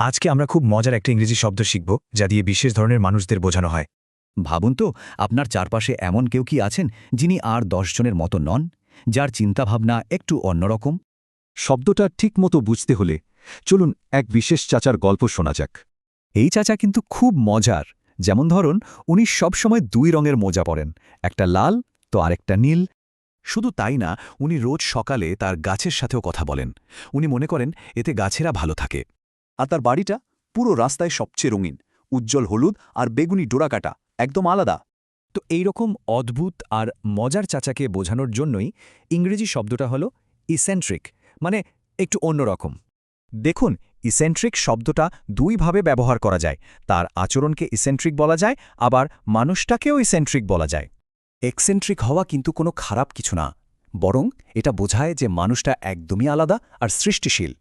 আজকে আমরা খুব মজার একটা ইংরেজি শব্দ শিখব যা দিয়ে বিশেষ ধরনের মানুষদের বোঝানো হয়। ভাবুন তো, আপনার চারপাশে এমন কেউ কি আছেন যিনি আর 10 জনের মতো নন, যার চিন্তাভাবনা একটু অন্যরকম? শব্দটা ঠিকমতো বুঝতে হলে চলুন এক বিশেষ চাচার গল্প শোনা যাক। এই চাচা কিন্তু খুব মজার। যেমন ধরুন, উনি সবসময় 2 রঙের মোজা পরেন, একটা লাল তো আরেকটা নীল। শুধু তাই না, উনি রোজ সকালে তার গাছের সাথেও কথা বলেন। উনি মনে করেন এতে গাছেরা ভালো থাকে। আর তার বাড়িটা পুরো রাস্তায় সবচেয়ে রঙিন, উজ্জ্বল হলুদ আর বেগুনি ডোরাকাটা, একদম আলাদা। তো এইরকম অদ্ভুত আর মজার চাচাকে বোঝানোর জন্যই ইংরেজি শব্দটা হলো ইসেন্ট্রিক, মানে একটু অন্যরকম। দেখুন, ইসেন্ট্রিক শব্দটা দুইভাবে ব্যবহার করা যায়। তার আচরণকে ইসেন্ট্রিক বলা যায়, আবার মানুষটাকেও ইসেন্ট্রিক বলা যায়। এক্সেন্ট্রিক হওয়া কিন্তু কোনো খারাপ কিছু না, বরং এটা বোঝায় যে মানুষটা একদমই আলাদা আর সৃষ্টিশীল।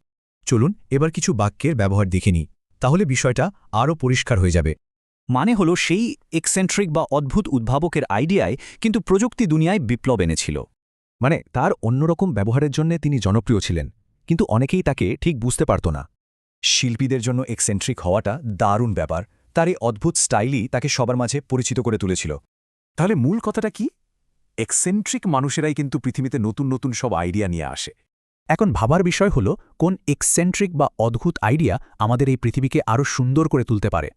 চলুন এবার কিছু বাক্যের ব্যবহার দেখে নিই, তাহলে বিষয়টা আরও পরিষ্কার হয়ে যাবে। মানে হলো সেই এক্সেন্ট্রিক বা অদ্ভুত উদ্ভাবকের আইডিয়ায় কিন্তু প্রযুক্তি দুনিয়ায় বিপ্লব এনেছিল। মানে তার অন্যরকম ব্যবহারের জন্য তিনি জনপ্রিয় ছিলেন, কিন্তু অনেকেই তাকে ঠিক বুঝতে পারত না। শিল্পীদের জন্য এক্সেন্ট্রিক হওয়াটা দারুণ ব্যাপার। তার এই অদ্ভুত স্টাইলই তাকে সবার মাঝে পরিচিত করে তুলেছিল। তাহলে মূল কথাটা কি? এক্সেন্ট্রিক মানুষেরাই কিন্তু পৃথিবীতে নতুন নতুন সব আইডিয়া নিয়ে আসে। এখন ভাবার বিষয় হলো কোন এক্সেন্ট্রিক বা অদ্ভুত আইডিয়া আমাদের এই পৃথিবীকে আরও সুন্দর করে তুলতে পারে।